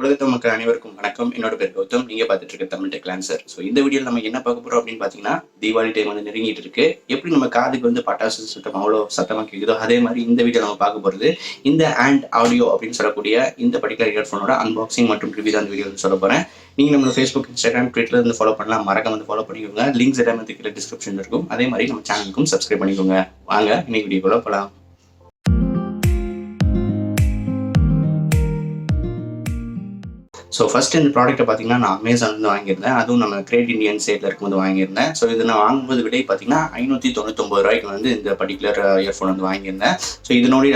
உலகத்து மக்கள் அனைவருக்கும் வணக்கம். என்னோட பேர் கௌதம். நீங்க பார்த்துட்டு இருக்க தமிழ் TechLancer. ஸோ இந்த வீடியோவில் நம்ம என்ன பார்க்க போறோம் அப்படின்னு பார்த்தீங்கன்னா, தீபாவளி டைம் வந்து நெருங்கிட்டு இருக்கு. எப்படி நம்ம காதுக்கு வந்து பட்டாசு சத்தம் அவ்வளோ சத்தமாக கேட்குதோ அதே மாதிரி இந்த வீடியோ நம்ம பார்க்க போகிறது இந்த ஆண்ட் ஆடியோ அப்படின்னு சொல்லக்கூடிய இந்த பர்டிகுலர் இயர்ஃபோனோட அன்பாக்சிங் மற்றும் ரிவ்யூ தான் இந்த வீடியோ சொல்ல போறேன். நீங்க நம்மளோட ஃபேஸ்புக், இன்ஸ்டாகிராம், ட்விட்டர்ல இருந்து ஃபாலோ பண்ணலாம். மறக்காம வந்து ஃபாலோ பண்ணிக்கோங்க. லிங்க்ஸ் எல்லாமே கீழே டிஸ்கிரிப்ஷன் இருக்கும். அதே மாதிரி நம்ம சேனலுக்கும் சப்ஸ்கிரைப் பண்ணிக்கோங்க. வாங்க இன்னைக்கு வீடியோக்குள்ள போகலாம். ஸோ ஃபர்ஸ்ட் இந்த ப்ராடக்ட்டை பார்த்தீங்கன்னா நான் அமேசான்லேருந்து வாங்கியிருந்தேன். அதுவும் நம்ம கிரேட் இண்டியன் சைட்டில் இருக்கும்போது வாங்கியிருந்தேன். ஸோ இது நான் வாங்கும்போது விலை பார்த்தீங்கன்னா ₹599 வந்து இந்த பர்டிகுலர் இயர்ஃபோன் வந்து வாங்கியிருந்தேன். ஸோ இதனுடைய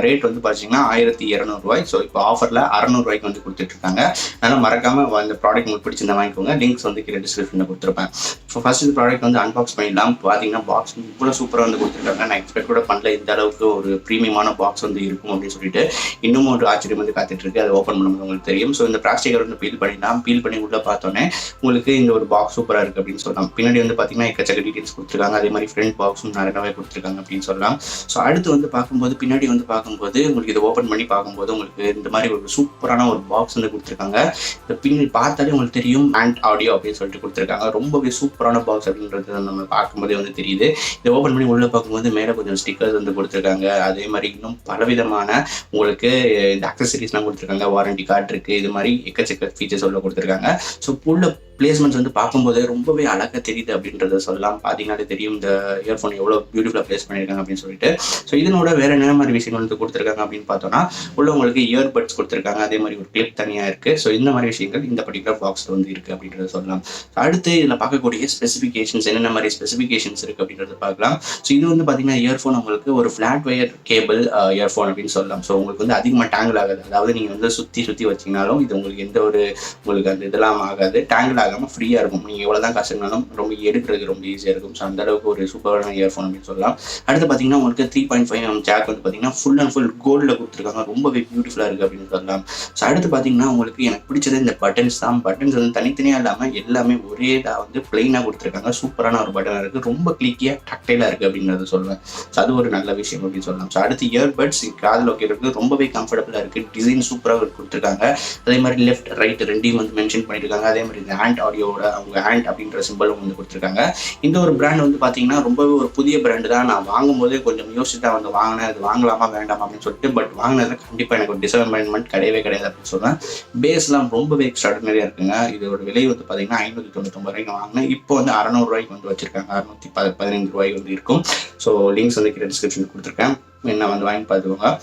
ரேட் வந்து பார்த்தீங்கன்னா ₹1200. ஸோ இப்போ ஆஃபரில் ₹600 வந்து கொடுத்துட்ருக்காங்க. அதனால் மறக்காமல் இந்த ப்ராடக்ட் உங்களுக்கு பிடிச்சிருந்தா வாங்கிக்கோங்க. லிங்க்ஸ் வந்து கீழே டிஸ்கிரிப்ஷனில் கொடுத்துருப்பேன். ஸோ ஃபர்ஸ்ட் இந்த ப்ராடக்ட் வந்து அன்பாக்ஸ் பண்ணிடலாம். பார்த்தீங்கன்னா பாக்ஸ் இவ்வளோ சூப்பராக வந்து கொடுத்துருக்காங்க. நான் எக்ஸ்பெக்ட் கூட பண்ணல இந்த அளவுக்கு ஒரு ப்ரீமியமான பாக்ஸ் வந்து இருக்கும் அப்படின்னு சொல்லிட்டு. இன்னும் ஒரு ஆச்சரியம் வந்து காத்துட்டு இருக்கு. அதை ஓப்பன் பண்ணும்போது உங்களுக்கு தெரியும். ஸோ இந்த பிளாஸ்டிக்கை வந்து பீல் பண்ணி உள்ள பார்த்தோன்னே உங்களுக்கு இந்த ஒரு பாக்ஸ் சூப்பராக இருக்குது அப்படின்னு சொல்லலாம். பின்னாடி வந்து பார்த்தீங்கன்னா எக்கச்சக்க டீடைல்ஸ் கொடுத்துருக்காங்க. அதே மாதிரி ஃப்ரண்ட் பாக்ஸும் நிறையவே கொடுத்துருக்காங்க அப்படின்னு சொல்லலாம். ஸோ அடுத்து வந்து பார்க்கும்போது பின்னாடி வந்து பார்க்கும்போது உங்களுக்கு இதை ஓப்பன் பண்ணி பார்க்கும்போது உங்களுக்கு இந்த மாதிரி ஒரு சூப்பரான ஒரு பாக்ஸ் வந்து கொடுத்துருக்காங்க. இந்த பின்னாடி பார்த்தாலே உங்களுக்கு தெரியும் ஆண்ட் ஆடியோ அப்படின்னு சொல்லிட்டு கொடுத்துருக்காங்க. ரொம்பவே சூப்பரான பாக்ஸ் அப்படின்றது நம்ம பார்க்கும்போதே வந்து தெரியுது. இதை ஓப்பன் பண்ணி உள்ள பார்க்கும்போது மேலே கொஞ்சம் ஸ்டிக்கர்ஸ் வந்து கொடுத்துருக்காங்க. அதே மாதிரி இன்னும் பலவிதமான உங்களுக்கு இந்த அக்சசரிஸ்லாம் கொடுத்துருக்காங்க. வாரண்டி கார்டு இருக்குது. இது மாதிரி எக்கச்சக்க ஃபீச்சர்ஸ் உள்ள கொடுத்துருக்காங்க. ஸோ உள்ள பிளேஸ்மெண்ட்ஸ் வந்து பார்க்கும்போது ரொம்பவே அழகாக தெரியுது அப்படின்றத சொல்லலாம். பார்த்தீங்கன்னாலே தெரியும் இந்த இயர்ஃபோன் எவ்வளோ பியூட்டிஃபுல்லாக பிளேஸ் பண்ணியிருக்காங்க அப்படின்னு சொல்லிட்டு. ஸோ இதனோட வேற என்ன மாதிரி விஷயங்கள் வந்து கொடுத்துருக்காங்க அப்படின்னு பார்த்தோம்னா உள்ள உங்களுக்கு இயர்பட்ஸ் கொடுத்துருக்காங்க. அதே மாதிரி ஒரு கிளிப் தனியாக இருக்குது. ஸோ இந்த மாதிரி விஷயங்கள் இந்த பர்டிகுலர் பாக்ஸில் வந்து இருக்குது அப்படின்றத சொல்லலாம். அடுத்து இதில் பார்க்கக்கூடிய ஸ்பெசிஃபிகேஷன்ஸ் என்னென்ன மாதிரி ஸ்பெசிஃபிகேஷன்ஸ் இருக்குது அப்படின்றத பார்க்கலாம். ஸோ இது வந்து பார்த்தீங்கன்னா இயர்ஃபோன் உங்களுக்கு ஒரு ஃப்ளாட் வயர் கேபிள் இயர்ஃபோன் அப்படின்னு சொல்லலாம். ஸோ உங்களுக்கு வந்து அதிகமாக டேங்கிள் ஆகாது. அதாவது நீங்கள் வந்து சுற்றி வச்சிங்கனாலும் இது உங்களுக்கு எந்த ஒரு உங்களுக்கு அந்த இதெல்லாம் ஆகாது. டேங்கிள் ஆகாமல் ஃப்ரீயாக இருக்கும். நீங்கள் எவ்வளோ தான் காசுனாலும் ரொம்ப எடுக்கிறதுக்கு ரொம்ப ஈஸியாக இருக்கும். ஸோ அந்த அளவுக்கு ஒரு சூப்பரான இயர்ஃபோன் அப்படின்னு சொல்லலாம். அடுத்து பார்த்தீங்கன்னா உங்களுக்கு 3.5mm ஜாக் வந்து பார்த்தீங்கன்னா ஃபுல் அண்ட் ஃபுல் கோல்டில் கொடுத்துருக்காங்க. ரொம்பவே பியூட்டிஃபுல்லாக இருக்குது அப்படின்னு சொல்லலாம். ஸோ அடுத்து பார்த்தீங்கன்னா உங்களுக்கு எனக்கு பிடிச்சது இந்த பட்டன்ஸ் தான். பட்டன்ஸ் வந்து தனித்தனியாக இல்லாமல் எல்லாமே ஒரே இதாக வந்து பிளெயினாக கொடுத்துருக்காங்க. சூப்பரான ஒரு பட்டனாக இருக்குது. ரொம்ப கிளிக்கியாக டக்டைலாக இருக்குது அப்படின்றத சொல்லுவேன். ஸோ அது ஒரு நல்ல விஷயம் அப்படின்னு சொல்லலாம். ஸோ அடுத்து இயர்பட்ஸ் காதில் வைக்கிறதுக்கு ரொம்பவே கம்ஃபர்டபுளாக இருக்குது. டிசைன் சூப்பராக கொடுத்துருக்காங்க. அதே மாதிரி லெஃப்ட் ரைட் ரெண்டையும் வந்து மென்ஷன் பண்ணியிருக்காங்க. அதே மாதிரி இந்த ஆண்ட் ஆடியோட அவங்க ஆண்ட் அப்படின்ற சிம்பிளும் வந்து கொடுத்துருக்காங்க. இந்த ஒரு பிராண்ட் வந்து பார்த்தீங்கன்னா ரொம்பவே ஒரு புதிய பிராண்டு தான். நான் வாங்கும் போதே கொஞ்சம் யோசிச்சு தான் வந்து வாங்கினேன். அது வாங்கலாமா வேண்டாமா அப்படின்னு சொல்லிட்டு. பட் வாங்கினதில் கண்டிப்பாக எனக்கு ஒரு டிசப்பாயின்மெண்ட் கிடையவே கிடையாது அப்படின்னு சொல்கிறேன். பேஸ்லாம் ரொம்பவே எக்ஸ்ட்ராடினரியாக இருக்குங்க. இதோட விலை வந்து பார்த்தீங்கன்னா ₹599 வாங்கினேன். இப்போ வந்து ₹600 வந்து வச்சிருக்காங்க. ₹615 வந்து இருக்கும். ஸோ லிங்க்ஸ் வந்து கீழே டிஸ்கிரிப்ஷன் கொடுத்துருக்கேன். என்ன வந்து வாங்கி பார்த்துக்கோங்க.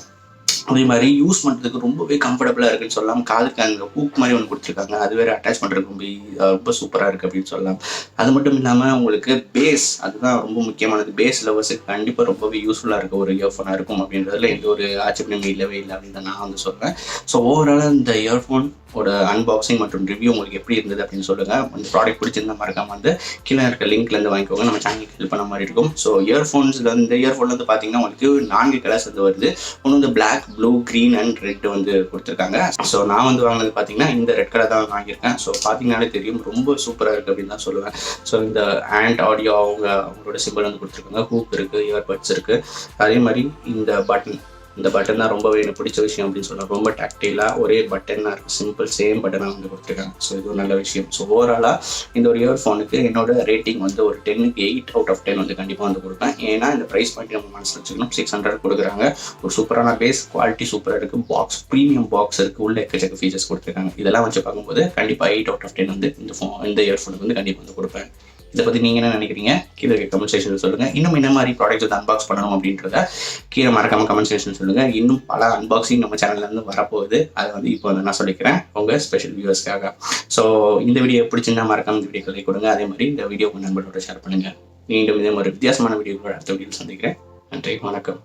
அதே மாதிரி யூஸ் பண்ணுறதுக்கு ரொம்பவே கம்ஃபர்டபுளாக இருக்குன்னு சொல்லலாம். காதுக்கு அந்த ஹூக் மாதிரி ஒன்று கொடுத்துருக்காங்க. அது வேறு அட்டாச் பண்ணுறதுக்கு ரொம்ப சூப்பராக இருக்குது அப்படின்னு சொல்லலாம். அது மட்டும் இல்லாமல் உங்களுக்கு பேஸ் அதுதான் ரொம்ப முக்கியமானது. பேஸ் லவர்ஸுக்கு கண்டிப்பாக ரொம்பவே யூஸ்ஃபுல்லாக இருக்க ஒரு இயர்ஃபோனாக இருக்கும் அப்படின்றதுல எந்த ஒரு ஆச்சரியமே இல்லவே இல்லை அப்படின்னு நான் வந்து சொல்கிறேன். ஸோ ஓவராலாக இந்த இயர்ஃபோன் அன்பாக்சிங் மற்றும் ரிவ்யூ உங்களுக்கு எப்படி இருந்தது அப்படின்னு சொல்லுங்கள். அந்த ப்ராடக்ட் பிடிச்சிருந்தா மறக்காம வந்து கீழே இருக்க லிங்க்லேருந்து வாங்கிக்கோங்க. நம்ம சேனலுக்கு ஹெல்ப் பண்ண மாதிரி இருக்கும். ஸோ இந்த இயர்ஃபோன் வந்து பார்த்தீங்கன்னா உங்களுக்கு 4 கலர்ஸ் வந்து வருது. ஒன்று வந்து black, blue, green and red வந்து கொடுத்துருக்காங்க. ஸோ நான் வந்து வாங்கினது பார்த்தீங்கன்னா இந்த ரெட் கலர் தான் வாங்கியிருக்கேன். ஸோ பார்த்தீங்கன்னாலே தெரியும் ரொம்ப சூப்பராக இருக்குது அப்படின்னு தான் சொல்லுவேன். ஸோ இந்த ஆண்ட் ஆடியோ அவங்களோட சிம்பிள் வந்து கொடுத்துருக்காங்க. ஹூக் இருக்குது, இயர்பட்ஸ் இருக்குது. அதே மாதிரி இந்த பட்டன் தான் ரொம்பவே எனக்கு பிடிச்ச விஷயம் அப்படின்னு சொல்லலாம். ரொம்ப டாக்டைலாக ஒரே பட்டனாக இருக்குது. சிம்பிள் சேம் பட்டனாக வந்து கொடுத்துருக்காங்க. ஸோ இது ஒரு நல்ல விஷயம். ஸோ ஓவராலாக இந்த ஒரு இயர்ஃபோனுக்கு என்னோட ரேட்டிங் வந்து ஒரு 10க்கு 8 out of 10 வந்து கண்டிப்பாக வந்து கொடுப்பேன். ஏன்னா இந்த ப்ரைஸ் பாயிண்ட் நம்ம மனசில் வச்சுக்கணும். 600 கொடுக்குறாங்க. ஒரு சூப்பரான பேஸ், குவாலிட்டி சூப்பராக இருக்குது. பாக்ஸ் ப்ரீமியம் பாக்ஸ் இருக்குது. உள்ள எக்கச்சக்க ஃபீச்சர்ஸ் கொடுத்துருக்காங்க. இதெல்லாம் வச்சு பார்க்கும்போது கண்டிப்பாக 8 out of 10 வந்து இந்த இயர்ஃபோனுக்கு வந்து கண்டிப்பாக வந்து கொடுப்பேன். இதை பற்றி நீங்கள் என்ன நினைக்கிறீங்க? கீழே கமெண்ட் செக்ஷனில் சொல்லுங்கள். இன்னும் என்ன மாதிரி ப்ராடக்ட்ஸ் வந்து அன்பாக்ஸ் பண்ணணும் அப்படின்றத கீழே மறக்காமல் கமெண்ட் செக்ஷன் சொல்லுங்கள். இன்னும் பல அன்பாக்சிங் நம்ம சேனல்லேருந்து வரப்போகுது. அதை வந்து இப்போ வந்து நான் சொல்லிக்கிறேன் உங்கள் ஸ்பெஷல் வியூவர்ஸ்க்காக. ஸோ இந்த வீடியோ பிடிச்சிருந்தா மறக்காமல் இந்த வீடியோக்களை கொடுங்க. அதே மாதிரி இந்த வீடியோ உங்கள் நண்பர்களோட ஷேர் பண்ணுங்கள். மீண்டும் இதே ஒரு வித்தியாசமான வீடியோக்களோட அடுத்த வீடியோ சந்திக்கிறேன். நன்றி, வணக்கம்.